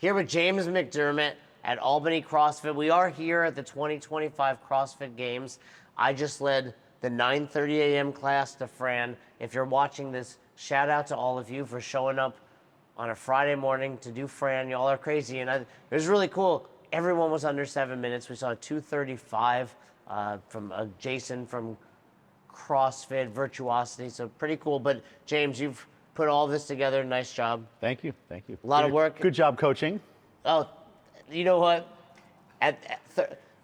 Here with James McDermott at Albany CrossFit. We are here at the 2025 CrossFit Games. I just led the 9:30 a.m. class to Fran. If you're watching this, shout out to all of you for showing up on a Friday morning to do Fran. Y'all are crazy. And it was really cool. Everyone was under 7 minutes. We saw 2:35 from Jason from CrossFit, Virtuosity. So pretty cool. But James, you've put all this together. Nice job. Thank you. Thank you. A lot of work. Good job coaching. Oh, you know what? At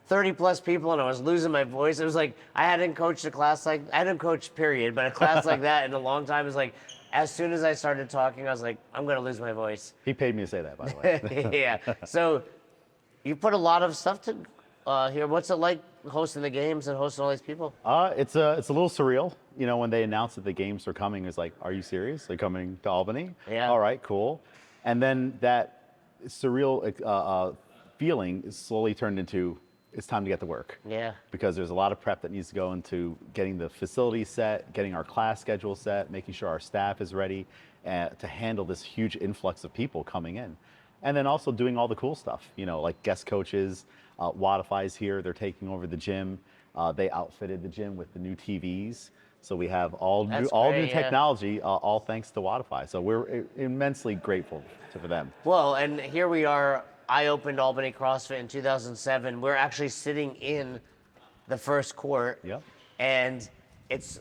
30 plus people and I was losing my voice. It was like I hadn't coached a class like, I hadn't coached period, but a class like that in a long time. It was like, as soon as I started talking, I was like, I'm going to lose my voice. He paid me to say that, by the way. Yeah. So you put a lot of stuff to here. What's it like hosting the games and hosting all these people? It's a little surreal. You know, when they announced that the games are coming, it's like, are you serious? They're coming to Albany? Yeah. All right, cool. And then that surreal feeling is slowly turned into, it's time to get to work. Yeah. Because there's a lot of prep that needs to go into getting the facility set, getting our class schedule set, making sure our staff is ready to handle this huge influx of people coming in. And then also doing all the cool stuff, you know, like guest coaches. Wodify's here, they're taking over the gym. They outfitted the gym with the new TVs. So we have all new technology, all thanks to Wodify. So we're immensely grateful for them. Well, and here we are. I opened Albany CrossFit in 2007. We're actually sitting in the first court. Yep. And it's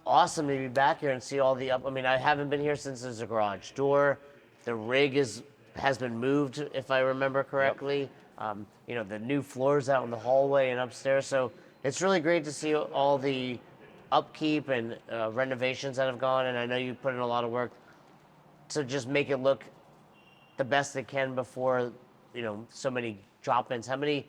awesome to be back here and see all the I mean, I haven't been here since there's a garage door. The rig has been moved, if I remember correctly. Yep. You know, the new floors out in the hallway and upstairs. So it's really great to see all the upkeep and renovations that have gone. And I know you put in a lot of work to just make it look the best it can before, you know, so many drop-ins. How many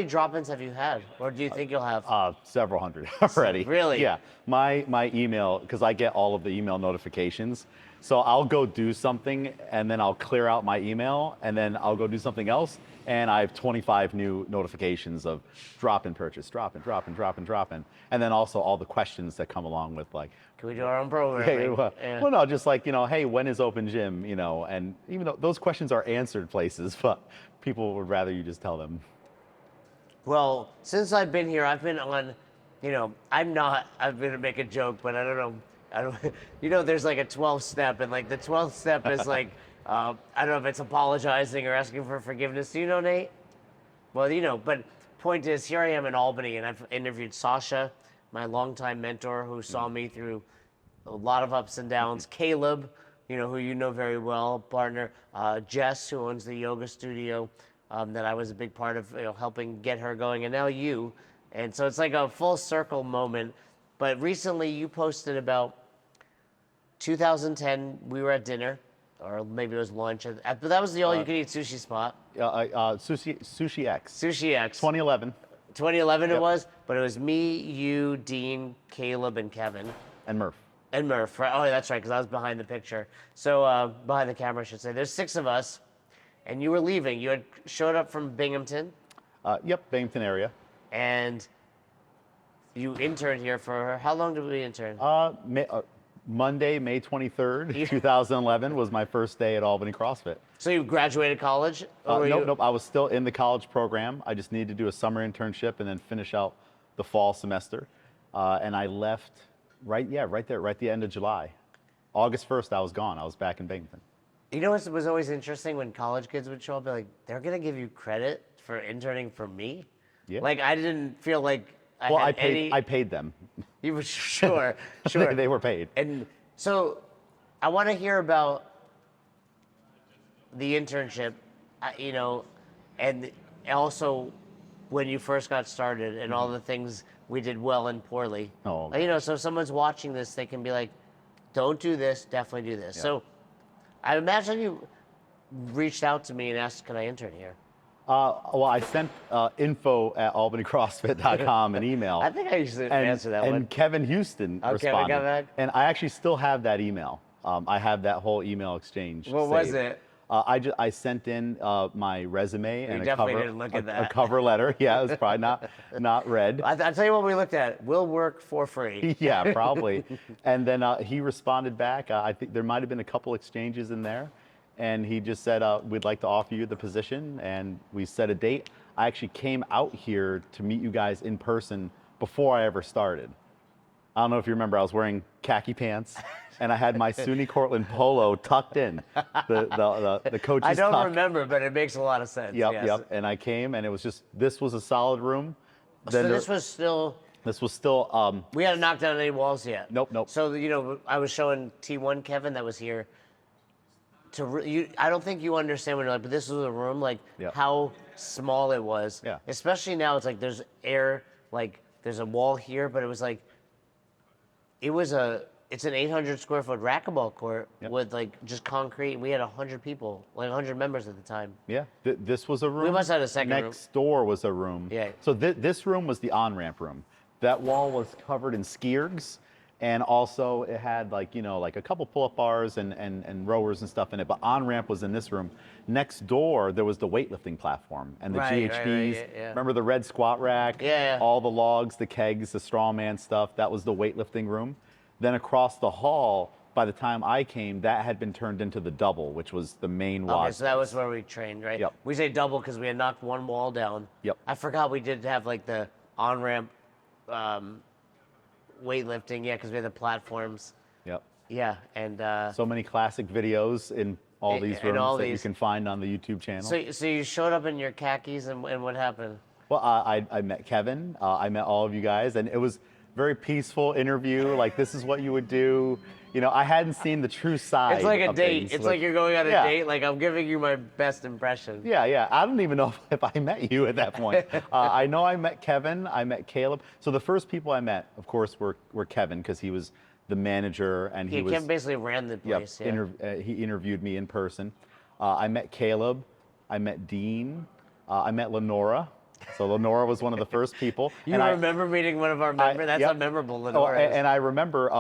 drop-ins have you had, or do you think you'll have? Several hundred already. Really? Yeah. My email, because I get all of the email notifications, so I'll go do something and then I'll clear out my email and then I'll go do something else, and I have 25 new notifications of drop-in purchase, drop-in, and then also all the questions that come along with, like, can we do our own programming? Well, no, just like, you know, hey, when is open gym, you know, and even though those questions are answered places, but people would rather you just tell them. Well, since I've been here, I've been on, you know, I'm going to make a joke, but I don't know, you know, there's like a 12th step, and like the 12th step is like, I don't know if it's apologizing or asking for forgiveness. Do you know, Nate? Well, you know, but point is, here I am in Albany, and I've interviewed Sasha, my longtime mentor, who saw me through a lot of ups and downs. Caleb, you know, who you know very well, partner. Jess, who owns the yoga studio that I was a big part of, you know, helping get her going, and now you. And so it's like a full circle moment. But recently you posted about 2010, we were at dinner, or maybe it was lunch, but that was the all-you-can-eat sushi spot. Sushi X. Sushi X. 2011. 2011 Yep. it was, but it was me, you, Dean, Caleb, and Kevin. And Murph. And Murph, right? Oh, that's right, because I was behind the picture. So, behind the camera, I should say. There's 6 of us, and you were leaving. You had showed up from Binghamton. Yep, Binghamton area. And you interned here for, how long did we intern? Monday, May 23rd, 2011 was my first day at Albany CrossFit. So you graduated college? Nope. I was still in the college program. I just needed to do a summer internship and then finish out the fall semester. And I left right there, at the end of July. August 1st, I was gone. I was back in Binghamton. You know what was always interesting when college kids would show up, be like, they're going to give you credit for interning for me? Yeah. Like, I didn't feel like I paid them. You were sure. They were paid. And so I want to hear about the internship, you know, and also when you first got started and all the things we did well and poorly. Oh. You know, so if someone's watching this, they can be like, don't do this, definitely do this. Yeah. So I imagine you reached out to me and asked, can I intern here? Well, I sent info@albanycrossfit.com an email. I think I used to answer that one. And Kevin Houston responded. Got back. And I actually still have that email. I have that whole email exchange. What was it? I sent in my resume and a cover letter. Yeah, it was probably not read. I'll tell you what we looked at. We'll work for free. Yeah, probably. And then he responded back. I think there might have been a couple exchanges in there. and he just said, we'd like to offer you the position, and we set a date. I actually came out here to meet you guys in person before I ever started. I don't know if you remember, I was wearing khaki pants, and I had my SUNY Cortland polo tucked in, the coach's I don't tuck. remember, but it makes a lot of sense. Yep, yes. yep. And I came, and it was just, this was a solid room. So Then this was still. this was still, We hadn't knocked down any walls yet. Nope, nope. So I was showing T1 Kevin that was here. I don't think you understand when you're like, but this was a room like Yep. how small it was. Yeah. Especially now, it's like there's air, like there's a wall here, but it was like, it's an 800 square foot racquetball court Yep. with like just concrete. We had 100 people, like 100 members at the time. yeah, this was a room. We must have had a second room. Next door was a room. Yeah. So this room was the on-ramp room. That wall was covered in ski ergs, and also it had like a couple pull-up bars and rowers and stuff in it. But on-ramp was in this room. Next door there was the weightlifting platform and the Right, GHDs. right, yeah. Remember the red squat rack? Yeah, yeah. All the logs, the kegs, the strongman stuff. That was the weightlifting room. Then across the hall, by the time I came, that had been turned into the double, which was the main Okay, WOD. so that was where we trained, right? Yep. We say double because we had knocked one wall down. Yep. I forgot we did have like the on-ramp weightlifting, yeah, because we had the platforms. Yep. Yeah, and So many classic videos in all these In rooms all that you these. can find on the YouTube channel. so you showed up in your khakis, and what happened? Well, I met Kevin. I met all of you guys, and it was very peaceful interview. Like, this is what you would do. I hadn't seen the true side. It's like a of date. things. It's like you're going on a Yeah. date. Like I'm giving you my best impression. Yeah, yeah. I don't even know if I met you at that point. I know I met Kevin. I met Caleb. So the first people I met, of course, were Kevin, because he was the manager, and he was. Kevin basically ran the Yep, place. Yeah. he interviewed me in person. I met Caleb. I met Dean. I met Lenora. So Lenora was one of the first people. You and remember meeting one of our members? That's yep. how memorable Oh, Lenora is. and I remember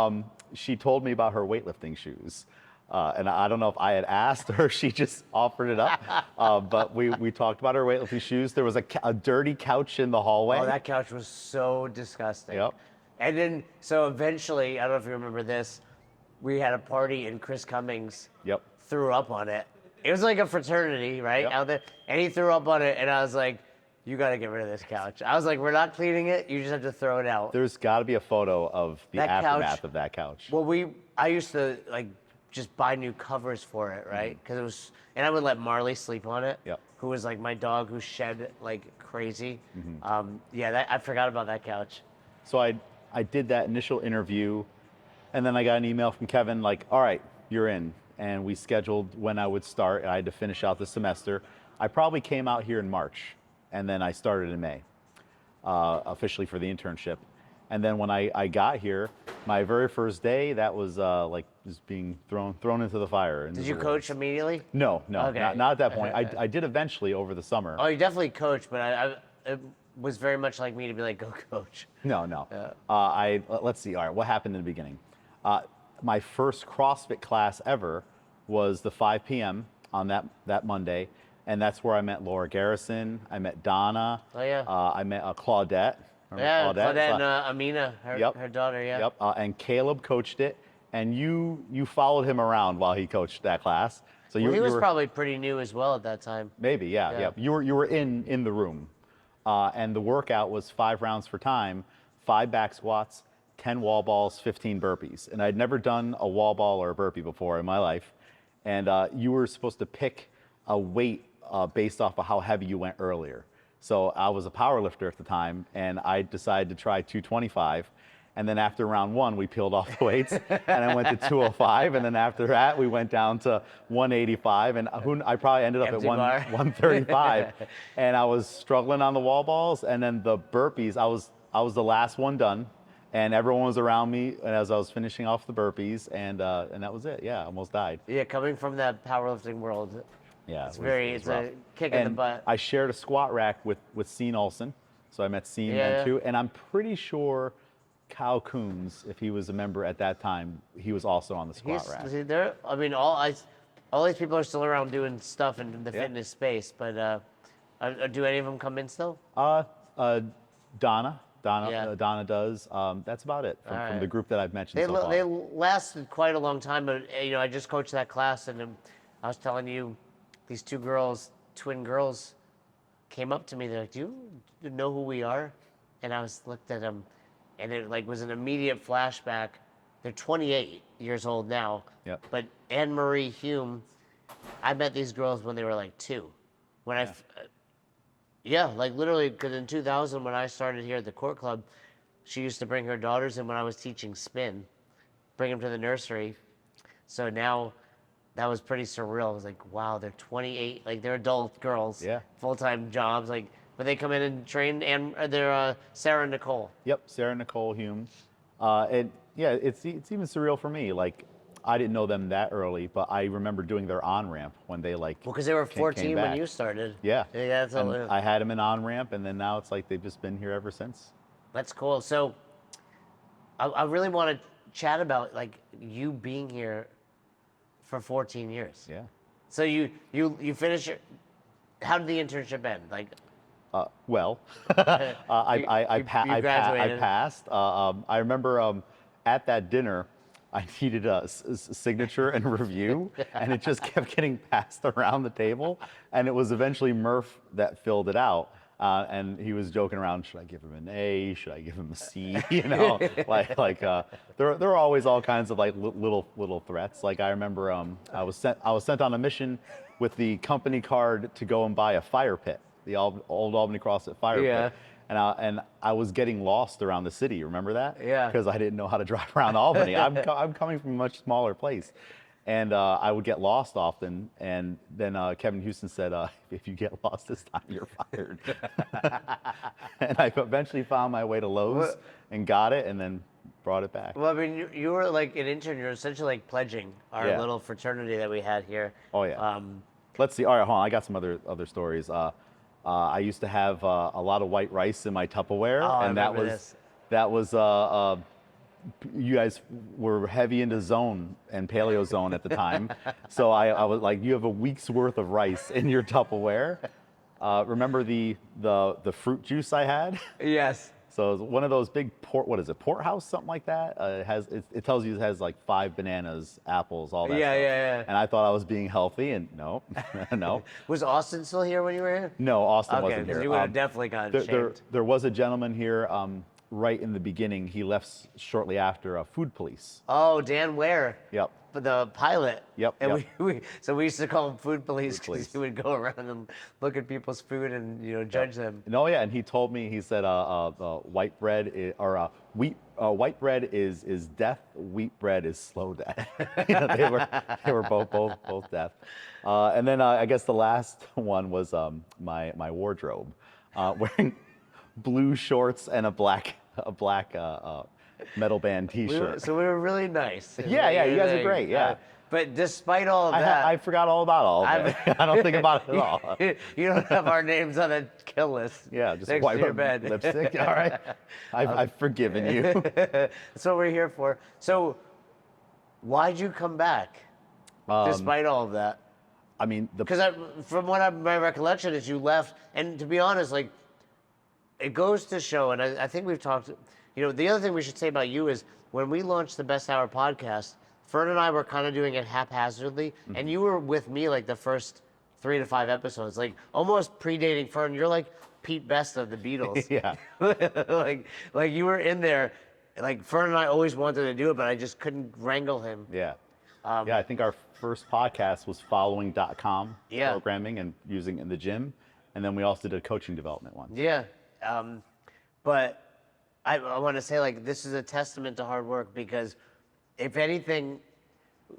she told me about her weightlifting shoes. And I don't know if I had asked or she just offered it up. But we talked about her weightlifting shoes. There was a dirty couch in the hallway. Oh, that couch was so disgusting. Yep. And then, so eventually, I don't know if you remember this, we had a party and Chris Cummings Yep. threw up on it. It was like a fraternity, right, Yep. out there. And he threw up on it, and I was like, you got to get rid of this couch. I was like, we're not cleaning it. You just have to throw it out. There's got to be a photo of the That couch- aftermath of that couch. Well, I used to like just buy new covers for it, right? Because it was, and I would let Marley sleep on it. Yep. Who was like my dog who shed like crazy. Yeah, I forgot about that couch. So I did that initial interview, and then I got an email from Kevin like, all right, you're in. And we scheduled when I would start, and I had to finish out the semester. I probably came out here in March, and then I started in May, officially for the internship. And then when I got here, my very first day, that was like just being thrown into the fire. Did you coach immediately? No, Okay. not at that point. I did eventually over the summer. Oh, you definitely coached, but it was very much like me to be like, go coach. No. Yeah. Let's see. All right, what happened in the beginning? My first CrossFit class ever was the 5 p.m. on that Monday, and that's where I met Laura Garrison. I met Donna. Oh, yeah. I met Claudette. Remember Yeah, Claudette and So- Amina, Yep. her daughter, yeah. Yep. And Caleb coached it, and you followed him around while he coached that class. So Well, he you was were, probably pretty new as well at that time. maybe, yeah. Yeah. You were in the room, and the workout was 5 rounds for time, 5 back squats, 10 wall balls, 15 burpees. And I'd never done a wall ball or a burpee before in my life. And you were supposed to pick a weight based off of how heavy you went earlier. So I was a power lifter at the time, and I decided to try 225. And then after round 1, we peeled off the weights, and I went to 205. And then after that, we went down to 185. And I probably ended up Empty at bar. 135. And I was struggling on the wall balls. And then the burpees, I was the last one done. And everyone was around me as I was finishing off the burpees. And that was it. Yeah, I almost died. Yeah, coming from that powerlifting world, Yeah, it's it was it's rough. a kick in the And butt. I shared a squat rack with Scene Olson. So I met Scene Yeah. then too. And I'm pretty sure Kyle Coons, if he was a member at that time, he was also on the squat rack. See, I mean, all these people are still around doing stuff in the Yeah. fitness space, but do any of them come in still? Donna Yeah. Donna does. That's about it from right. the group that I've mentioned They so far. they lasted quite a long time, but I just coached that class, and I was telling you, these two girls, twin girls, came up to me. They're like, "Do you know who we are?" And I looked at them, and it like was an immediate flashback. They're 28 years old now. Yep. But Anne Marie Hume, I met these girls when they were like 2. When yeah, like literally, because in 2000 when I started here at the Court Club, she used to bring her daughters in when I was teaching spin, bring them to the nursery. So now that was pretty surreal. I was like, wow, they're 28, like they're adult girls, Yeah. full-time jobs, like, but they come in and train, and they're Sarah and Nicole. Yep, Sarah Nicole Hume. It's even surreal for me. Like, I didn't know them that early, but I remember doing their on ramp when they like. Well, because they were came 14 when back. you started. Yeah. Yeah, that's And I had them in on ramp, and then now it's like they've just been here ever since. That's cool. So I really want to chat about like you being here for 14 years. Yeah. So you finish your, how did the internship end? Like, Well, You graduated. I passed. I remember at that dinner, I needed a signature and review, and it just kept getting passed around the table. And it was eventually Murph that filled it out. And he was joking around, should I give him an A? Should I give him a C? You know, there are always all kinds of like little threats. Like I remember I was sent on a mission with the company card to go and buy a fire pit, the old Albany CrossFit fire Yeah. pit. And I was getting lost around the city. Remember that? Yeah. Because I didn't know how to drive around Albany. I'm coming from a much smaller place, and I would get lost often. And then Kevin Houston said, "If you get lost this time, you're fired." And I eventually found my way to Lowe's and got it, and then brought it back. well, I mean, you were like an intern. You're essentially like pledging our Yeah. little fraternity that we had here. Oh yeah. Let's see. All right, hold on. I got some other stories. I used to have a lot of white rice in my Tupperware, Oh, I and that remember was this. you guys were heavy into zone and paleo zone at the time. So I was like, you have a week's worth of rice in your Tupperware. Remember the fruit juice I had? Yes. So it was one of those big porthouse, something like that. It tells you it has like 5 bananas, apples, all that Yeah, stuff. yeah. And I thought I was being healthy, and no, no. Was Austin still here when you were here? No, Austin Okay, wasn't because here. you would have definitely gotten shamed. There was a gentleman here right in the beginning. He left shortly after Food Police. Oh, Dan Ware. Yep. The pilot. Yep, And yep. we used to call him food police Food because police. he would go around and look at people's food and judge them. No, yeah, and he told me, he said, white bread white bread is death. Wheat bread is slow death. They were both death. And then I guess the last one was my wardrobe, wearing blue shorts and a black metal band T-shirt. So we were really nice. Yeah, you guys are great. Yeah. But despite all of that, I forgot all about all of it. I don't think about it at all. You don't have our names on a kill list. Yeah, just next wipe to your up bed. lipstick. All right, I've forgiven you. That's what we're here for. So, why'd you come back, despite all of that? I mean, Because from my recollection is you left, and to be honest, like, it goes to show, and I think we've talked. The other thing we should say about you is when we launched the Best Hour podcast, Fern and I were kind of doing it haphazardly, and you were with me like the first 3 to 5 episodes, like almost predating Fern. You're like Pete Best of the Beatles. Yeah. like you were in there. Like Fern and I always wanted to do it, but I just couldn't wrangle him. Yeah. I think our first podcast was following.com Yeah. programming and using it in the gym. And then we also did a coaching development one. Yeah. But I want to say, like, this is a testament to hard work because if anything,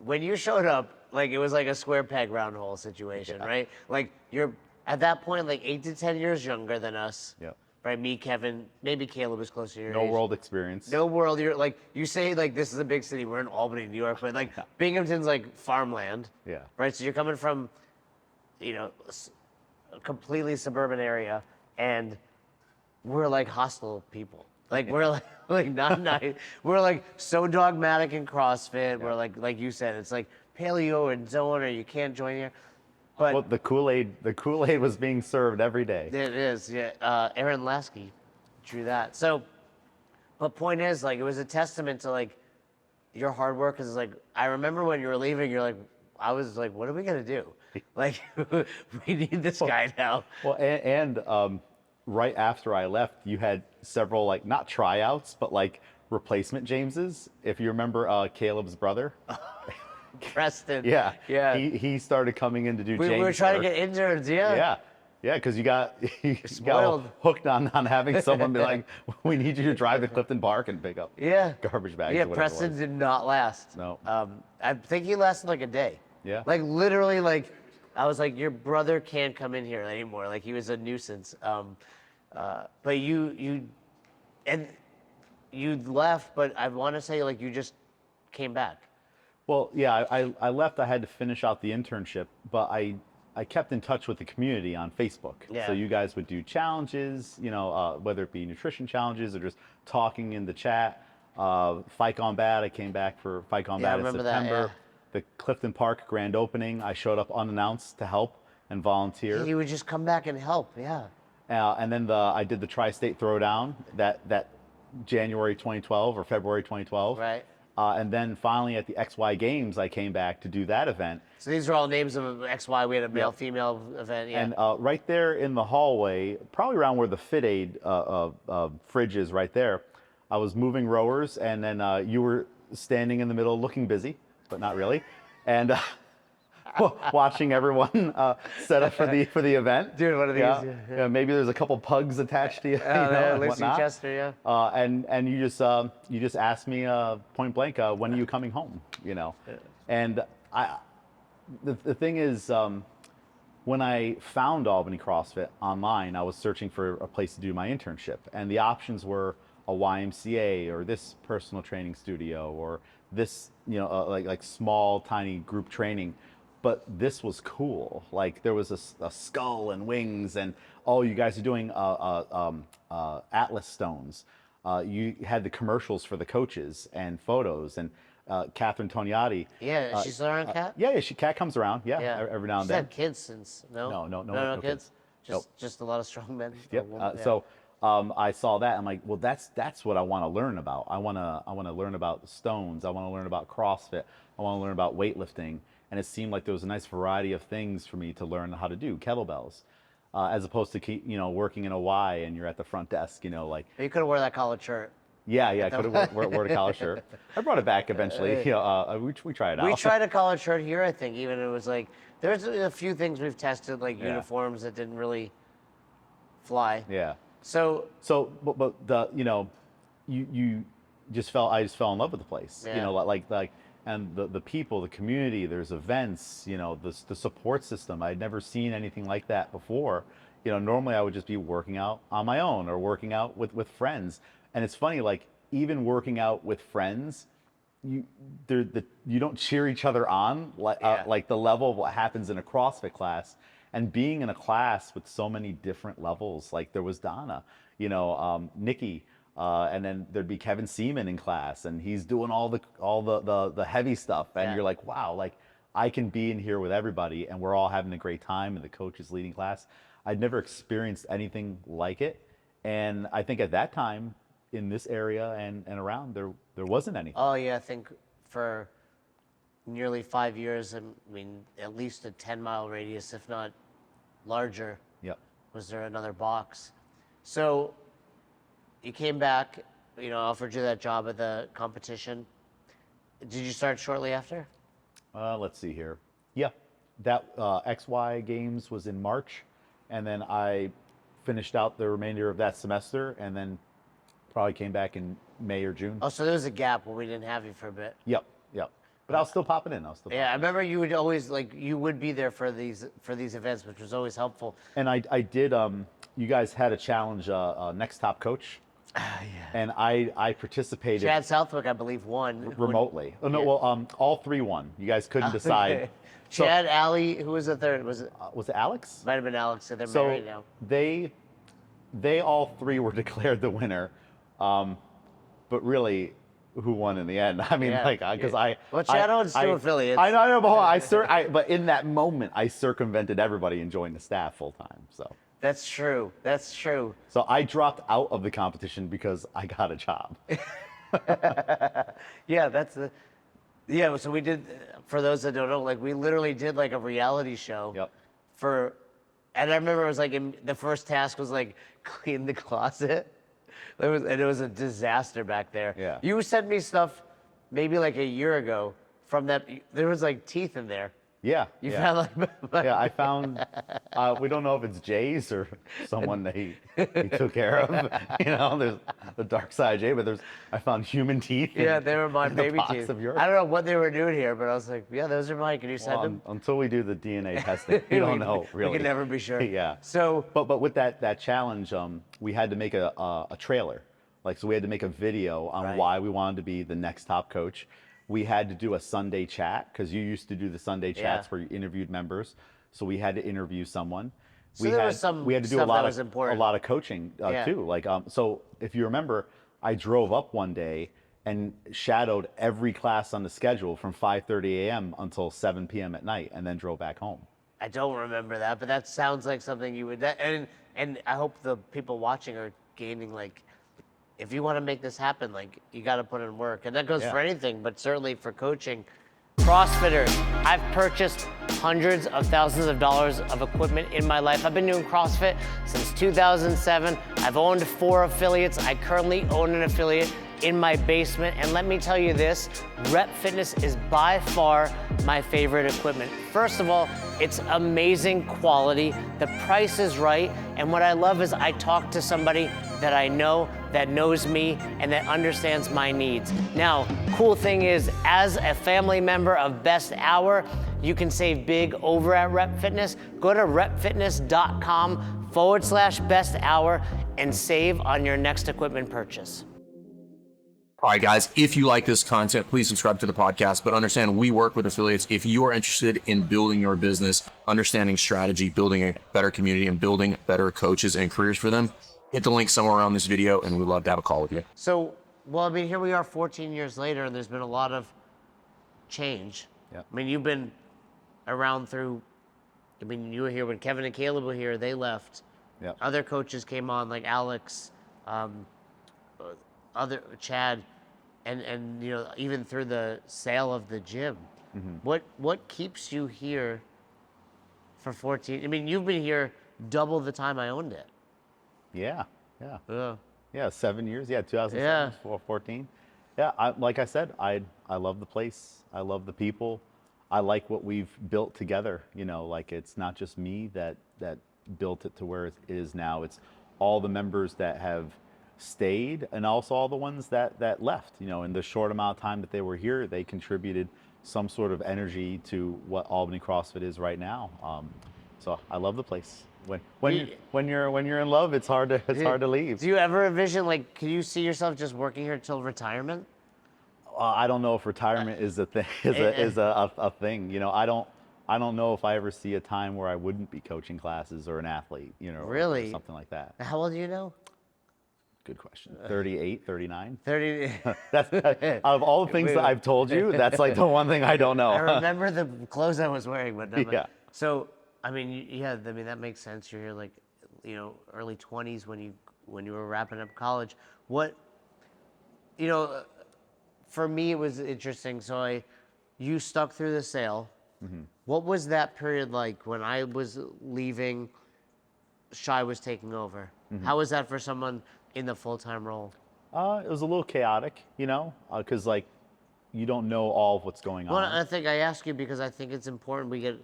when you showed up, like, it was like a square peg, round hole situation, right? Like, you're at that point, like, 8 to 10 years younger than us. Yep. Right? Me, Kevin, maybe Caleb was closer to your No age. world experience. No world. You're like, you say, like, this is a big city. We're in Albany, New York, but, like, Binghamton's, like, farmland. Yeah. Right? So you're coming from, a completely suburban area, and we're, like, hostile people. Like, we're, like not nice. We're, like, so dogmatic in CrossFit. We're, like you said, it's, like, paleo and zone, or you can't join here. But Well, the Kool-Aid was being served every day. it is, yeah. Aaron Lasky drew that. So, but point is, like, it was a testament to, like, your hard work. Cause, like, I remember when you were leaving, you're like, I was like, what are we gonna do? Like, we need this guy now. Well, and right after I left, you had several like not tryouts, but like replacement Jameses. If you remember Caleb's brother, Preston. yeah, Yeah. he started coming in to do We James were trying to work. get interns, yeah. Yeah, yeah, because you got Spoiled. hooked on having someone be like, we need you to drive to Clifton Park and pick up Yeah. garbage bags. Yeah, or whatever it Preston was. did not last. No. I think he lasted like a day. Yeah. Like literally, like I was like, your brother can't come in here anymore. Like he was a nuisance. But you left, but I want to say like you just came back. Well, yeah, I left. I had to finish out the internship, but I kept in touch with the community on Facebook. Yeah. So you guys would do challenges, whether it be nutrition challenges or just talking in the chat. Fight Gone Bad, I came back for Fight Gone Yeah, I Bad in remember that, September. yeah. The Clifton Park grand opening, I showed up unannounced to help and volunteer. He would just come back and help. Yeah. And then I did the Tri-State Throwdown that January 2012 or February 2012. Right. And then finally at the XY Games, I came back to do that event. So these are all names of XY. We had a male-female event. Yeah. And right there in the hallway, probably around where the Fit Aid fridge is right there, I was moving rowers, and then you were standing in the middle looking busy, but not really. And watching everyone set up for the event. Dude, one of these. Yeah. Yeah, maybe there's a couple pugs attached to you. Yeah, and Lucy whatnot. Chester, yeah. And you just asked me point blank, when are you coming home? And the thing is, when I found Albany CrossFit online, I was searching for a place to do my internship, and the options were a YMCA or this personal training studio or this, like small, tiny group training. But this was cool. Like there was a skull and wings, and you guys are doing Atlas stones. You had the commercials for the coaches and photos, and Catherine Toniati. Yeah, she's still around, Kat? Yeah, Kat comes around. Yeah, Yeah. every now and She's then. had kids since, no? No kids. Just a lot of strong men. Yep. Yeah. So I saw that. I'm like, well, that's what I want to learn about. I want to learn about the stones. I want to learn about CrossFit. I want to learn about weightlifting. And it seemed like there was a nice variety of things for me to learn how to do, kettlebells, as opposed to keep working in a Y and you're at the front desk. Like You could have wore that collared shirt. yeah, I could have worn a collar shirt. I brought it back eventually. We tried it out. We tried a collared shirt here, I think. Even it was like there's a few things we've tested, like Yeah. uniforms that didn't really fly. Yeah. So But the you just fell. I just fell in love with the place. Yeah. Like and the people, the community. There's events. The support system. I'd never seen anything like that before. Normally I would just be working out on my own or working out with friends. And it's funny, like even working out with friends, you don't cheer each other on like the level of what happens in a CrossFit class. And being in a class with so many different levels, like there was Donna, Nikki, and then there'd be Kevin Seaman in class, and he's doing all the heavy stuff, and Yeah. you're like, wow, like I can be in here with everybody, and we're all having a great time, and the coach is leading class. I'd never experienced anything like it, and I think at that time in this area and around there wasn't anything. oh yeah, I think for nearly 5 years, I mean at least a 10-mile radius, if not larger, Yep. was there another box. So you came back, offered you that job at the competition. Did you start shortly after? Let's see here. Yeah, that XY Games was in March, and then I finished out the remainder of that semester, and then probably came back in May or June. Oh, so there was a gap when we didn't have you for a bit. Yep. But I was still popping in. Yeah, I remember you would always you would be there for these events, which was always helpful. And I did. You guys had a challenge, Next Top Coach. Yeah. And I participated Chad Southwick, I believe, won remotely. Oh no, Yeah. well, all three won. You guys couldn't decide. Okay. Chad, Ali, who was the third? Was it? Was it Alex? Might have been Alex. So they're So married now. they all three were declared the winner, but really, who won in the end? I mean, Yeah. because Well, Chad owns two affiliates. I know, but hold on, but in that moment, I circumvented everybody and joined the staff full time. So That's true. That's true. So I dropped out of the competition because I got a job. Yeah, that's the. Yeah, so we did, for those that don't know, like we literally did like a reality show Yep. for, and I remember it was like the first task was like clean the closet. And it was a disaster back there. Yeah. You sent me stuff maybe like a year ago from that. There was like teeth in there. Yeah. You yeah. found like Yeah, I found. We don't know if it's Jay's or someone that he took care of. There's the dark side of Jay, but I found human teeth. Yeah, they were my in the baby box teeth. of yours. I don't know what they were doing here, but I was like, yeah, those are mine. Can you send them? Until we do the DNA testing, we don't know really. We can never be sure. Yeah. So, but with that challenge, we had to make a trailer. So we had to make a video on Right. why we wanted to be the next top coach. We had to do a Sunday chat because you used to do the Sunday chats Yeah. where you interviewed members. So we had to interview someone. So there was some we had to do a stuff lot that was of important. a lot of coaching Yeah. too. So if you remember, I drove up one day and shadowed every class on the schedule from 5:30 a.m. until 7 p.m. at night, and then drove back home. I don't remember that, but that sounds like something you would. And I hope the people watching are gaining like, if you want to make this happen, like you got to put in work, and that goes Yeah. for anything, but certainly for coaching. CrossFitters, I've purchased hundreds of thousands of dollars of equipment in my life. I've been doing CrossFit since 2007. I've owned 4 affiliates. I currently own an affiliate in my basement. And let me tell you this, Rep Fitness is by far my favorite equipment. First of all, it's amazing quality. The price is right. And what I love is I talk to somebody that I know, that knows me, and that understands my needs. Now, cool thing is, as a family member of Best Hour, you can save big over at Rep Fitness. Go to repfitness.com/best hour and save on your next equipment purchase. All right, guys, if you like this content, please subscribe to the podcast, but understand we work with affiliates. If you are interested in building your business, understanding strategy, building a better community, and building better coaches and careers for them, hit the link somewhere around this video, and we'd love to have a call with you. So, well, I mean, here we are 14 years later, and there's been a lot of change. Yeah. I mean, you've been around through, I mean, you were here when Kevin and Caleb were here, they left. Yeah. Other coaches came on, like Alex, Chad, and even through the sale of the gym. Mm-hmm. What keeps you here for 14? I mean, you've been here double the time I owned it. Yeah. Yeah. Yeah, 7 years. Yeah, 2007, 14. Yeah, like I said, I love the place. I love the people. I like what we've built together. Like it's not just me that built it to where it is now. It's all the members that have stayed and also all the ones that left. In the short amount of time that they were here, they contributed some sort of energy to what Albany CrossFit is right now. So I love the place. When you're in love, it's hard to leave. Do you ever envision, like, can you see yourself just working here till retirement? I don't know if retirement is a thing. Is a thing. I don't know if I ever see a time where I wouldn't be coaching classes or an athlete. Really? Or something like that. How old do you know? Good question. 38, 39. 30. That's out of all the things that I've told you, that's like the one thing I don't know. I remember the clothes I was wearing, but Yeah. So, I mean, yeah, I mean that makes sense. You're here like, early 20s when you were wrapping up college. What, for me it was interesting. So you stuck through the sale. Mm-hmm. What was that period like when I was leaving? Shai was taking over. Mm-hmm. How was that for someone in the full-time role? It was a little chaotic, because like you don't know all of what's going Well, on. I think I ask you because I think it's important we get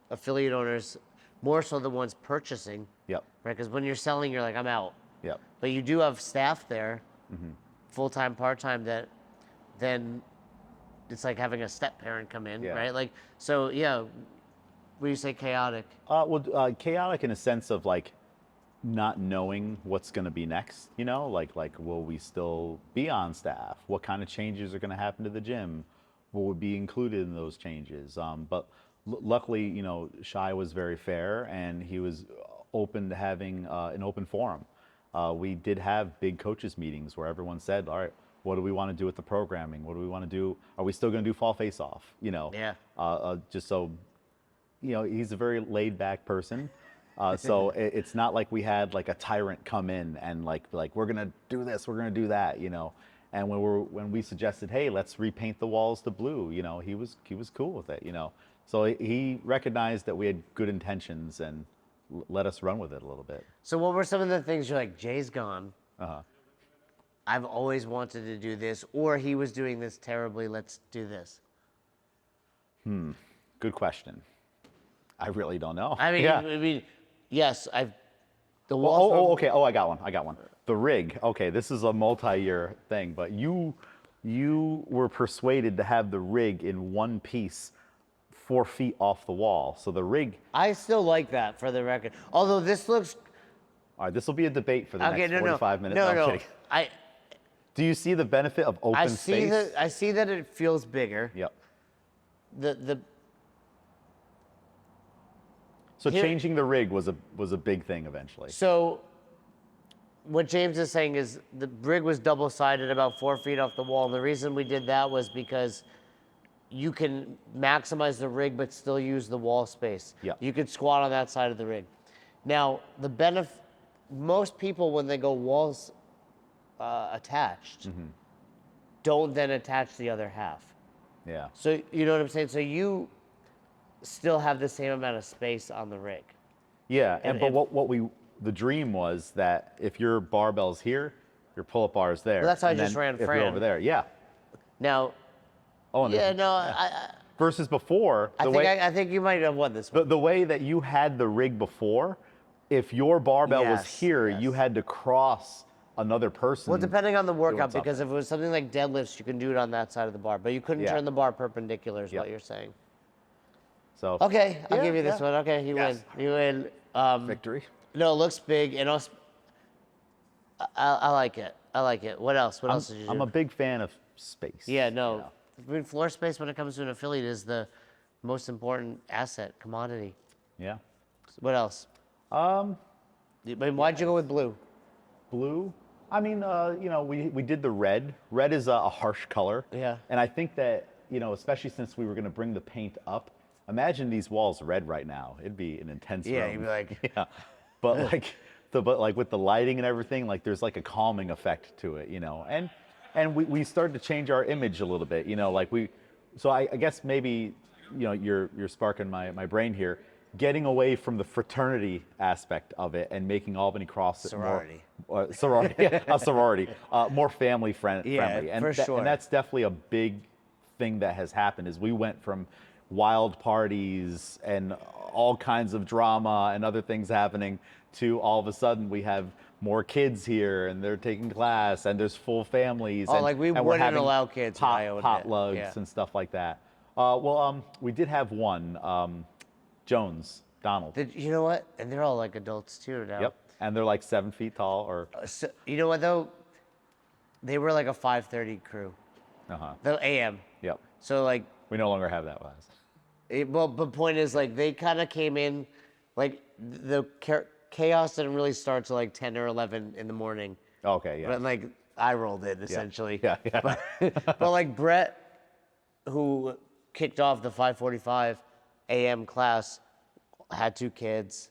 affiliate owners, more so the ones purchasing, Yep. right? Because when you're selling, you're like, I'm out. Yep. But you do have staff there, Mm-hmm. full-time, part-time, that then it's like having a step parent come in, Yeah. right? Like, so yeah, when you say chaotic, Chaotic in a sense of like not knowing what's going to be next. Like will we still be on staff? What kind of changes are going to happen to the gym? What would be included in those changes? But luckily, Shai was very fair and he was open to having an open forum. We did have big coaches meetings where everyone said, all right, what do we want to do with the programming? What do we want to do? Are we still going to do fall face off? Yeah. Just so, he's a very laid back person. So it's not like we had like a tyrant come in and like we're going to do this, we're going to do that, And when we suggested, hey, let's repaint the walls to blue, he was cool with it, So he recognized that we had good intentions and let us run with it a little bit. So what were some of the things you're like, Jay's gone. Uh-huh. I've always wanted to do this, or he was doing this terribly. Let's do this. Good question. I really don't know. I mean, Yeah. Yes, the Oh, wall. okay. Oh, I got one. The rig. Okay, this is a multi-year thing, but you were persuaded to have the rig in one piece 4 feet off the wall. So the rig. I still like that, for the record. Although this looks. All right, this will be a debate for the Okay, next 45 minutes. No, I'm no. kidding. Do you see the benefit of open space? I see that it feels bigger. Yep. So Here- changing the rig was a big thing eventually. So, what James is saying is the rig was double-sided, about 4 feet off the wall. And the reason we did that was because you can maximize the rig but still use the wall space. Yeah. You could squat on that side of the rig. Now, most people, when they go walls attached, don't then attach the other half. Yeah. So, you know what I'm saying? So you still have the same amount of space on the rig. Yeah, And but if- the dream was that if your barbell's here, your pull-up bar is there. Well, that's how I and just then ran if you're Fran. over there, yeah. Now, Oh, and yeah, there's- no, I versus before, I think you might have won this one. the way that you had the rig before, if your barbell was Yes, here, yes. you had to cross another person. Well, depending on the workout, something. because if it was something like deadlifts, you can do it on that side of the bar, but you couldn't Yeah. turn the bar perpendicular, is Yep. what you're saying. So Okay, I'll Yeah, give you this yeah. one. Okay, you Yes. win. You win. victory. No, it looks big, and also, I like it. I like it. What else? What else did you do? I'm a big fan of space. Yeah, no. you know. I mean, floor space when it comes to an affiliate is the most important asset, commodity. Yeah. What else? I mean, why'd you go with blue? Blue. I mean, we did the red. Red is a harsh color. Yeah. And I think that, especially since we were going to bring the paint up, imagine these walls red right now. It'd be an intense Yeah, room. you'd be like, Yeah. But like with the lighting and everything, like there's like a calming effect to it, And we started to change our image a little bit, so I guess maybe, you're sparking my brain here. Getting away from the fraternity aspect of it and making Albany CrossFit Sorority. a sorority, more family friendly. Yeah, for sure. And that's definitely a big thing that has happened is we went from wild parties and all kinds of drama and other things happening to all of a sudden we have more kids here and they're taking class and there's full families. Oh, and, like we and we're wouldn't having allow kids in Iowa to- potlucks yeah. and stuff like that. We did have one, Jones, Donald. you know what? And they're all like adults too now. Yep. And they're like 7 feet tall or, So, you know what though? They were like a 5:30 crew, the AM. yep. So like, We no longer have that class. the point is like they kind of came in, like the chaos didn't really start till like 10 or 11 in the morning. Okay, yeah. But like I rolled in essentially. Yeah. But like Brett, who kicked off the 5:45 a.m. class, had 2 kids.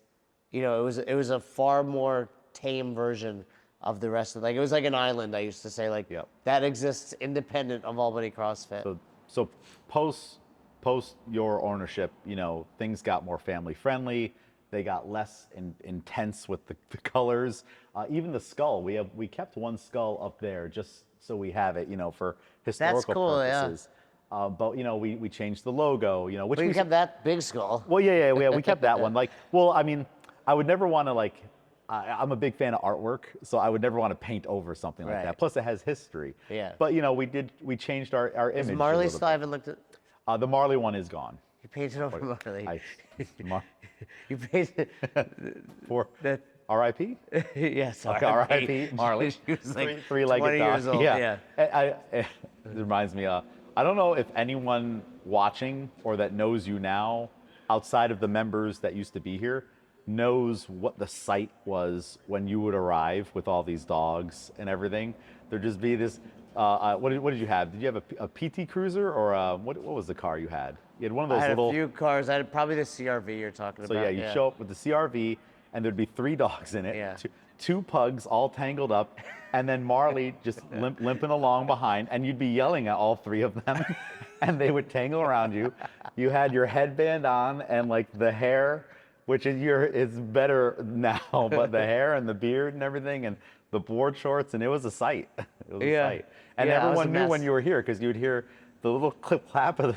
It was a far more tame version of the rest of it. Like it was like an island. I used to say like Yep. that exists independent of Albany CrossFit. So post your ownership, things got more family friendly. They got less intense with the colors. Even the skull, we kept one skull up there just so we have it, for historical cool, yeah. purposes. But we changed the logo, which But you we kept that big skull. Well, yeah, we kept that one. I mean, I would never want to I'm a big fan of artwork, so I would never want to paint over something like Right. that. Plus, it has history. Yeah. But we changed our image. Is a Marley little still? I bit. haven't looked at. The Marley one is gone. You painted over Marley. You painted. For that. R.I.P. Yes. Okay, R.I.P. Marley. She was like Three-legged 20 dog. years old. Yeah. It reminds me. I don't know if anyone watching or that knows you now, outside of the members that used to be here, knows what the sight was when you would arrive with all these dogs and everything. There'd just be this. What did you have? Did you have a PT Cruiser or what was the car you had? You had one of those I had little. a few cars. I had probably the CRV you're talking So about. yeah, you show up with the CRV, and there'd be 3 dogs in it, Yeah. two pugs all tangled up, and then Marley just limping along behind, and you'd be yelling at all 3 of them, and they would tangle around you. You had your headband on and like the hair, which is better now, but the hair and the beard and everything, and the board shorts, and it was a sight. It was a sight. And Yeah, it was a everyone knew when mess. you were here because you'd hear the little clip clap of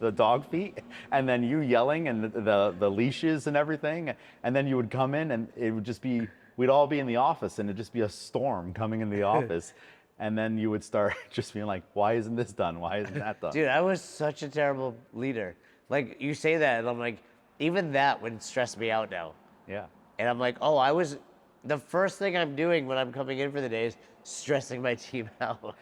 the dog feet, and then you yelling and the leashes and everything, and then you would come in and it would just be, we'd all be in the office and it'd just be a storm coming in the office, and then you would start just being like, why isn't this done? Why isn't that done? Dude, I was such a terrible leader. Like, you say that, and I'm like, even that would stress me out now. Yeah. And I'm like, the first thing I'm doing when I'm coming in for the day is stressing my team out.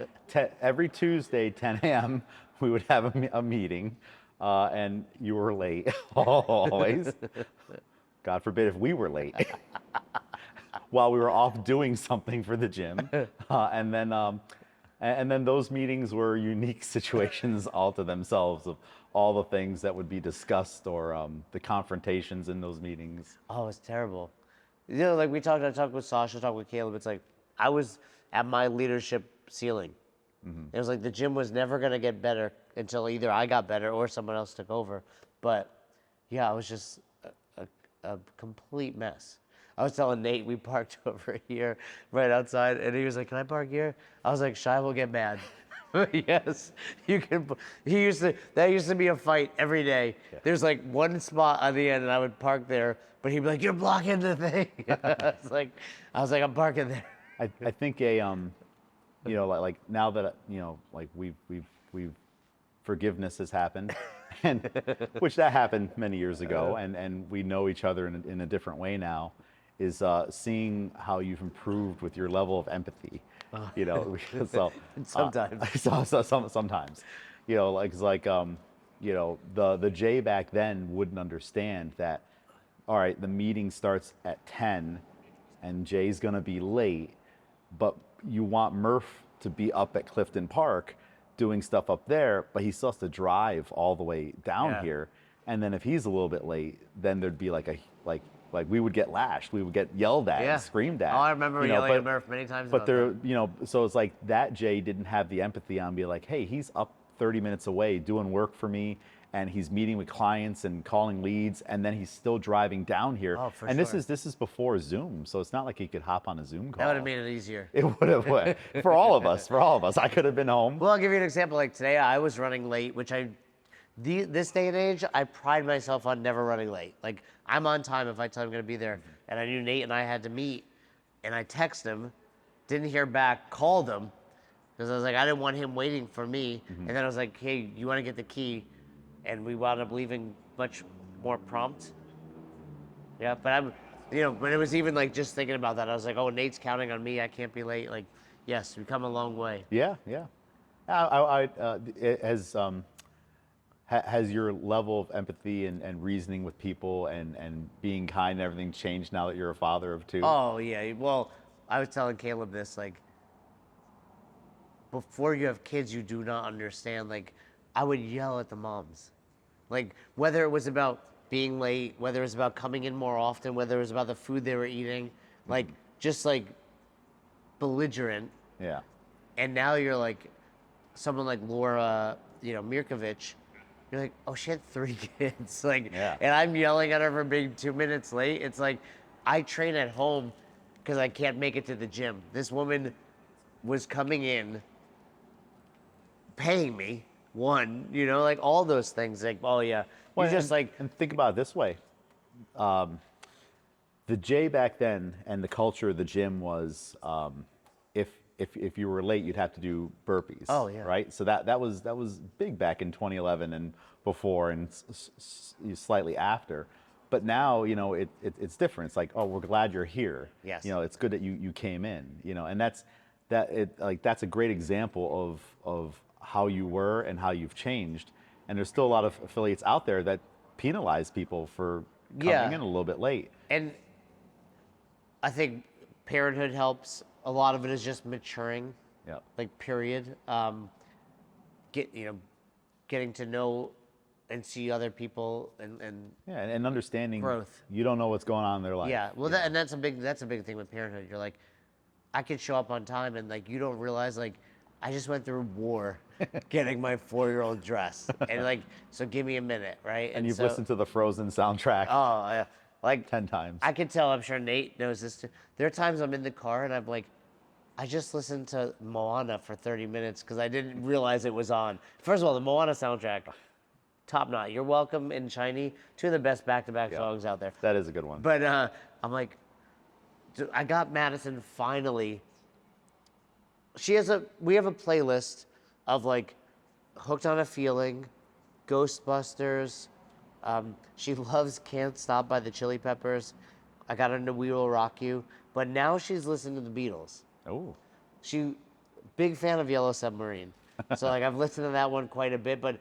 Every Tuesday, 10 a.m., we would have a meeting, and you were late, always. God forbid if we were late while we were off doing something for the gym. And then those meetings were unique situations all to themselves of all the things that would be discussed or the confrontations in those meetings. Oh, it's terrible. You know, like I talked with Sasha, talked with Caleb. It's like I was at my leadership ceiling. It was like the gym was never going to get better until either I got better or someone else took over. But yeah, I was just a complete mess. I was telling Nate we parked over here right outside, and he was like, "Can I park here?" I was like, "Shai will get mad." Yes, you can. That used to be a fight every day. Yeah. There's like one spot on the end, and I would park there, but he'd be like, "You're blocking the thing." I was like, "I'm parking there." I think you know, like now that you know, like we've forgiveness has happened, and which that happened many years ago, and we know each other in a different way now, is seeing how you've improved with your level of empathy. You know, so Sometimes. Sometimes, you know, you know, the Jay back then wouldn't understand that. All right, the meeting starts at 10, and Jay's gonna be late, but you want Murph to be up at Clifton Park doing stuff up there, but he still has to drive all the way down Yeah. here. And then if he's a little bit late, then there'd be like we would get lashed, we would get yelled at, and screamed at. Oh, I remember you know, yelling at Murph many times. But about there, that. you know, so it's like that Jay didn't have the empathy on be like, hey, he's up 30 minutes away doing work for me, and he's meeting with clients and calling leads, and then he's still driving down here. Oh, for and sure. this is before Zoom, so it's not like he could hop on a Zoom call. That would have made it easier. It would have for all of us. For all of us, I could have been home. Well, I'll give you an example. Like today, I was running late, which this day and age, I pride myself on never running late. Like, I'm on time if I tell I'm going to be there. And I knew Nate and I had to meet, and I texted him, didn't hear back, called him, because I was like, I didn't want him waiting for me. And then I was like, hey, you want to get the key? And we wound up leaving much more prompt. Yeah, but when it was even like just thinking about that, I was like, oh, Nate's counting on me. I can't be late. Like, yes, we've come a long way. Yeah. Has your level of empathy and reasoning with people and being kind and everything changed now that you're a father of 2? Oh, yeah. Well, I was telling Caleb this, like, before you have kids, you do not understand. Like, I would yell at the moms. Like, whether it was about being late, whether it was about coming in more often, whether it was about the food they were eating, like, just like belligerent. Yeah. And now you're like, someone like Laura, Mirkovich, you're like, oh, she had 3 kids. Like, Yeah. and I'm yelling at her for being 2 minutes late. It's like, I train at home because I can't make it to the gym. This woman was coming in, paying me, like all those things. Like, oh yeah, Well, just like, and think about it this way. The Jay back then and the culture of the gym was if you were late, you'd have to do burpees. Oh, yeah. Right. So that was big back in 2011 and before and slightly after. But now, it's different. It's like, oh, we're glad you're here. Yes. It's good that you came in. And that's a great example of how you were and how you've changed. And there's still a lot of affiliates out there that penalize people for coming in a little bit late. And I think parenthood helps. A lot of it is just maturing. Yeah. Like, period. Getting to know and see other people and Yeah, and understanding growth. you don't know what's going on in their life. Yeah, well, and that's a big thing with parenthood. You're like, I could show up on time, and like you don't realize like I just went through war getting my 4-year-old dressed, and like so give me a minute, right? And you've so, listened to the Frozen soundtrack Oh, yeah. Like 10 times. I can tell. I'm sure Nate knows this too. There are times I'm in the car and I'm like, I just listened to Moana for 30 minutes because I didn't realize it was on. First of all, the Moana soundtrack, top notch. You're Welcome and Shiny, two of the best back-to-back songs out there. That is a good one. But I'm like, I got Madison finally. We have a playlist of like Hooked on a Feeling, Ghostbusters. She loves Can't Stop by the Chili Peppers. I got into We Will Rock You. But now she's listening to the Beatles. Oh. She, big fan of Yellow Submarine. So like I've listened to that one quite a bit, but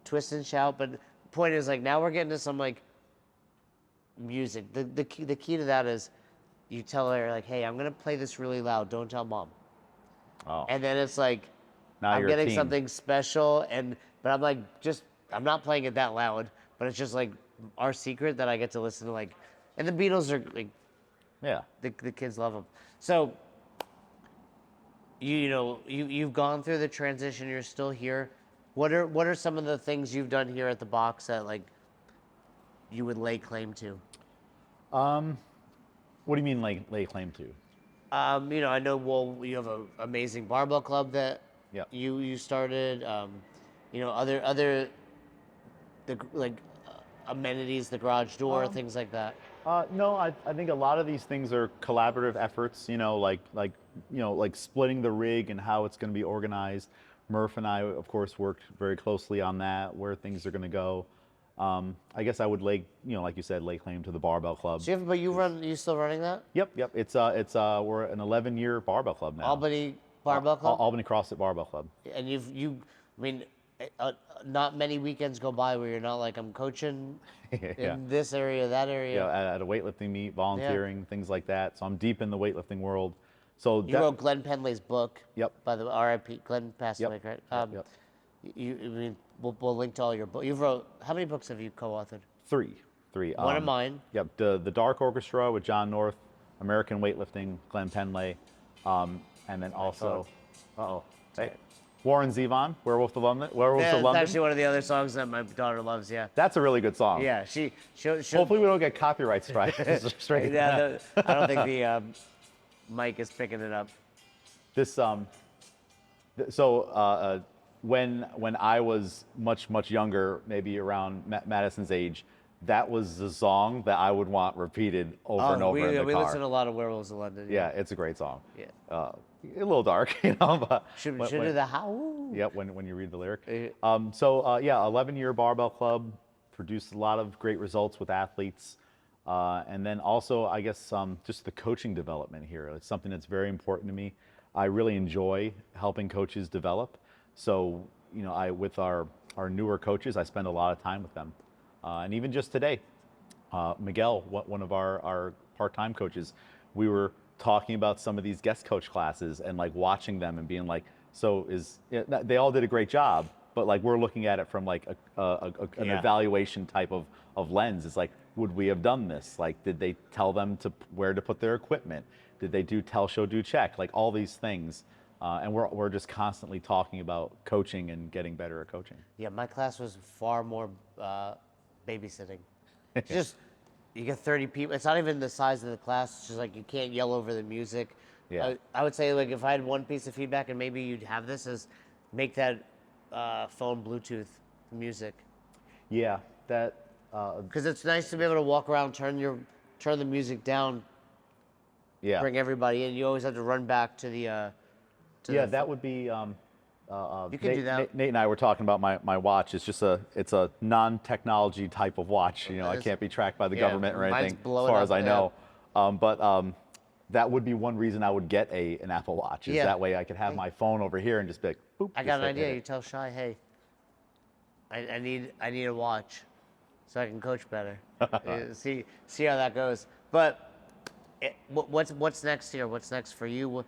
Twist and Shout. But the point is like now we're getting to some like music. The key to that is you tell her like, hey, I'm gonna play this really loud. Don't tell mom. Oh. And then it's like Now I'm you're a getting teen. something special, but I'm like I'm not playing it that loud. But it's just like our secret that I get to listen to like, and the Beatles are like Yeah. the kids love them. So you've gone through the transition. You're still here. What are some of the things you've done here at the box that like you would lay claim to? What do you mean, like, lay claim to? I know. You have an amazing barbell club that Yep. you started. Other amenities, the garage door, things like that. No, I think a lot of these things are collaborative efforts. Like splitting the rig and how it's going to be organized. Murph and I, of course, worked very closely on that, where things are going to go. I guess I would like you said, lay claim to the barbell club. So you still running that? Yep. We're an 11-year barbell club now. Albany Barbell Club? Albany CrossFit Barbell Club. And not many weekends go by where you're not like, I'm coaching Yeah. in this area, that area. At a weightlifting meet, volunteering, things like that. So I'm deep in the weightlifting world. So You wrote Glenn Penley's book. Yep. By the way, R.I.P. Glenn passed Yep. away, right? Yep. We'll link to all your books. How many books have you co-authored? Three. One of mine. Yep. The Dark Orchestra with John North, American Weightlifting, Glenn Penley, and then also, hey, Warren Zevon, Werewolf of London. That's actually one of the other songs that my daughter loves. Yeah. That's a really good song. Yeah. She'll Hopefully we don't get copyright strike. straight. Yeah. I don't think the mic is picking it up. This when I was much younger, maybe around Madison's age, that was the song that I would want repeated over and over in the car. We listen to a lot of Werewolves of London. Yeah, it's a great song. Yeah. A little dark, but Should do the how? Yep, when you read the lyric. 11-year Barbell Club, produced a lot of great results with athletes. And then also, I guess, just the coaching development here. It's something that's very important to me. I really enjoy helping coaches develop. So, with our newer coaches, I spend a lot of time with them. And even just today, Miguel, one of our part-time coaches, we were talking about some of these guest coach classes and like watching them and being like, they all did a great job, but like we're looking at it from like an evaluation type of lens. It's like, would we have done this? Like, did they tell them where to put their equipment? Did they do tell, show, do, check? Like all these things. And we're just constantly talking about coaching and getting better at coaching. Yeah, my class was far more babysitting. Just you get 30 people. It's not even the size of the class. It's just like you can't yell over the music. Yeah. I would say like if I had one piece of feedback, and maybe you'd have this, is make that phone Bluetooth music. Yeah, that. Because it's nice to be able to walk around, turn the music down, Yeah. bring everybody in. You always have to run back to the. That would be. You can do that. Nate and I were talking about my watch. It's just it's a non-technology type of watch. I can't be tracked by the government or mine's anything, as blowing far up, as I yeah. know. But that would be one reason I would get an Apple Watch. Is that way I could have my phone over here and just be like, boop. I got an idea. You tell Shai, hey, I need a watch, so I can coach better. see how that goes. But what's next here? What's next for you?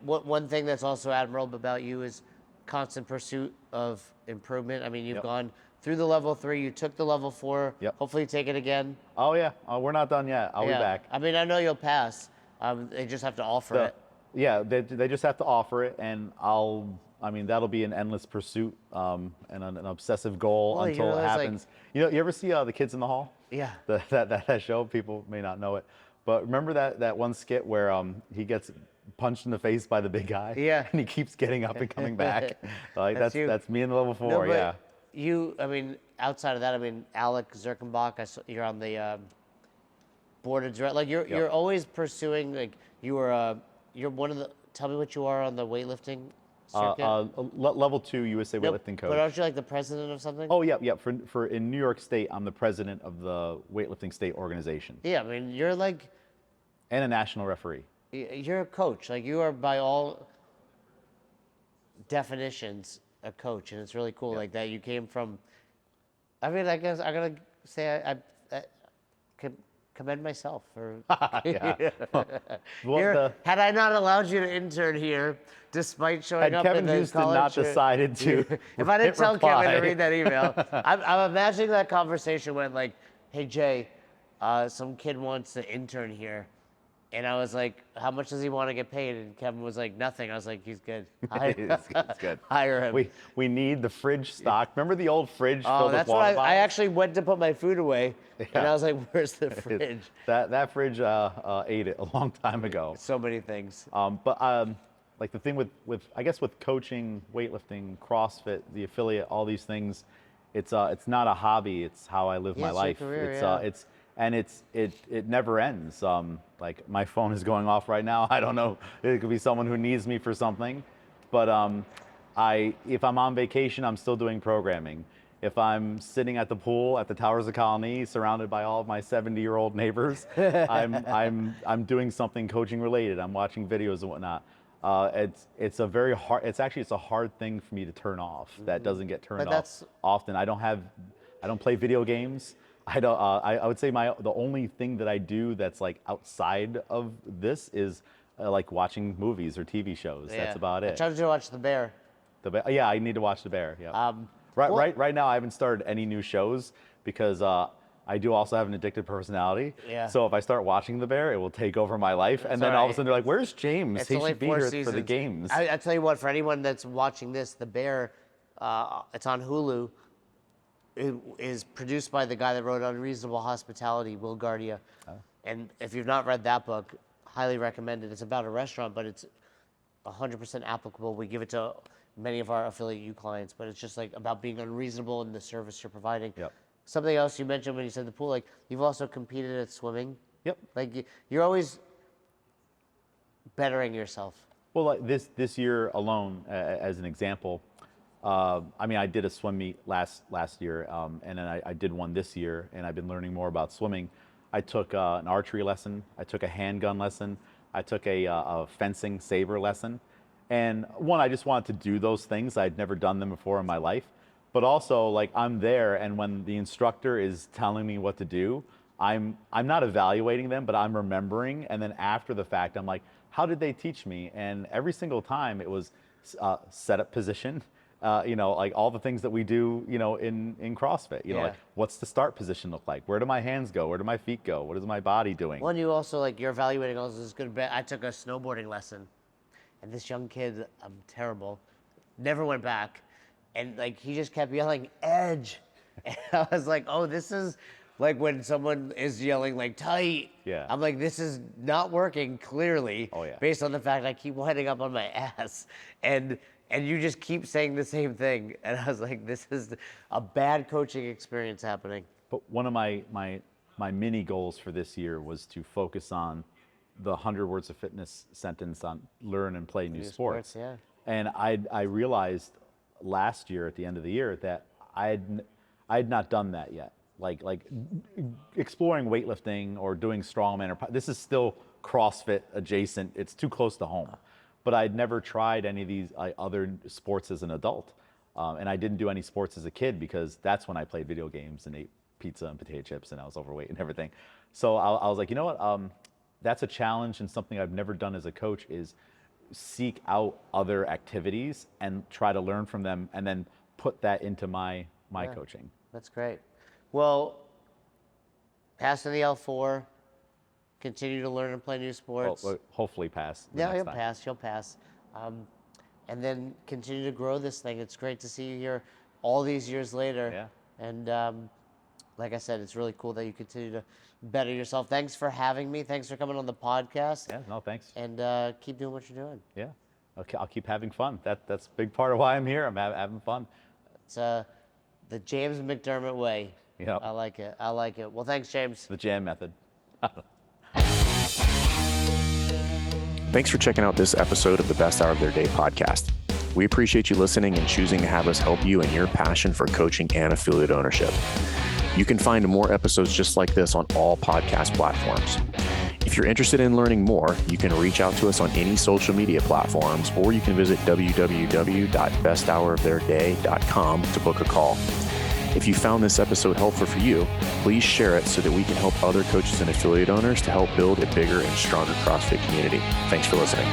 One thing that's also admirable about you is constant pursuit of improvement. I mean, you've Yep. gone through the level 3, you took the level 4. Yep. Hopefully, take it again. Oh yeah, we're not done yet. I'll be back. I mean, I know you'll pass. They just have to offer it. Yeah, they just have to offer it, and I mean, that'll be an endless pursuit and an obsessive goal Well, you until know, it there's, like- happens. You ever see The Kids in the Hall? Yeah. That show, people may not know it, but remember that one skit where he gets punched in the face by the big guy? Yeah. And he keeps getting up and coming back. Like That's you. that's me in level 4. No, but Yeah. I mean, outside of that, I mean, Alec Zirkenbach, you're on the board of directors. Like, you're always pursuing, like, you're one of the, tell me what you are on the weightlifting circuit. Level 2 USA Nope, weightlifting coach. But aren't you like the president of something? Oh, yeah. For in New York State, I'm the president of the weightlifting state organization Yeah, I mean, you're like, and a national referee. you're a coach. Like, you are by all definitions a coach, and it's really cool. Like that you came from. I mean, I guess I gotta say I commend myself for. Yeah. Well, had I not allowed you to intern here, despite showing had up Kevin in the Houston college, not decided to if I didn't hit tell reply. Kevin to read that email, I'm imagining that conversation went like, "Hey Jay, some kid wants to intern here." And I was like, how much does he want to get paid? And Kevin was like, nothing. I was like, he's good. It's good. Hire him. We need the fridge stock. Remember the old fridge Oh, filled that's with what water I actually went to put my food away. And Yeah. I was like, where's the fridge? That fridge ate it a long time ago. So many things. But like the thing with I guess with coaching, weightlifting, CrossFit, the affiliate, all these things, it's not a hobby. It's how I live Yeah, my it's your life. career, It never ends. Like my phone is going off right now. I don't know. It could be someone who needs me for something, but if I'm on vacation, I'm still doing programming. If I'm sitting at the pool at the Towers of Colony, surrounded by all of my 70-year-old neighbors, I'm doing something coaching related. I'm watching videos and whatnot. It's a hard thing for me to turn off. That doesn't get turned off often. I don't play video games. I would say the only thing that I do that's like outside of this is like watching movies or TV shows. Yeah. That's about I it. tried to watch The Bear. Yeah, I need to watch The Bear. Yeah. Right now, I haven't started any new shows because I do also have an addictive personality. Yeah. So if I start watching The Bear, it will take over my life, and then all all of a right. sudden they're like, "Where's James? It's He only should be 4 here seasons. for the games." I tell you what, for anyone that's watching this, The Bear, it's on Hulu. It is produced by the guy that wrote Unreasonable Hospitality, Will Guardia. And if you've not read that book, highly recommend it. It's about a restaurant, but it's 100% applicable. We give it to many of our affiliate U clients, but it's just like about being unreasonable in the service you're providing. Yep. Something else you mentioned when you said the pool, like you've also competed at swimming. Yep. Like you're always bettering yourself. Well, like this year alone, as an example, I mean, I did a swim meet last year, and then I did one this year, and I've been learning more about swimming. I took an archery lesson, I took a handgun lesson, I took a fencing saber lesson, and I just wanted to do those things. I'd never done them before in my life, but also like I'm there, and when the instructor is telling me what to do, I'm not evaluating them, but I'm remembering, and then after the fact, I'm like, how did they teach me? And every single time it was setup position. Like all the things that we do, in CrossFit, like what's the start position look like? Where do my hands go? Where do my feet go? What is my body doing? One, you also like you're evaluating all this good. I took a snowboarding lesson, and this young kid, I'm terrible, never went back, and like he just kept yelling edge, and I was like, oh, this is like when someone is yelling like tight. Yeah. I'm like, this is not working clearly. Oh, yeah. Based on the fact I keep winding up on my ass, and you just keep saying the same thing. And I was like, this is a bad coaching experience happening. But one of my mini goals for this year was to focus on the 100 words of fitness sentence on learn and play new sports. Yeah. And I realized last year at the end of the year that I had not done that yet. Like exploring weightlifting or doing strongman or this is still CrossFit adjacent. It's too close to home. But I'd never tried any of these other sports as an adult. And I didn't do any sports as a kid because that's when I played video games and ate pizza and potato chips and I was overweight and everything. So I was like, you know what? That's a challenge and something I've never done as a coach is seek out other activities and try to learn from them, and then put that into my coaching. That's great. Well, pass to the L4, continue to learn and play new sports. Well, hopefully pass. Yeah, you'll pass. And then continue to grow this thing. It's great to see you here all these years later. Yeah. And like I said, it's really cool that you continue to better yourself. Thanks for having me. Thanks for coming on the podcast. Yeah, no, thanks. And keep doing what you're doing. Yeah, okay, I'll keep having fun. That's a big part of why I'm here. I'm having fun. It's the James McDermott way. Yep. I like it. I like it. Well, thanks, James. The jam method. Thanks for checking out this episode of the Best Hour of Their Day podcast. We appreciate you listening and choosing to have us help you in your passion for coaching and affiliate ownership. You can find more episodes just like this on all podcast platforms. If you're interested in learning more, you can reach out to us on any social media platforms, or you can visit www.besthouroftheirday.com to book a call. If you found this episode helpful for you, please share it so that we can help other coaches and affiliate owners to help build a bigger and stronger CrossFit community. Thanks for listening.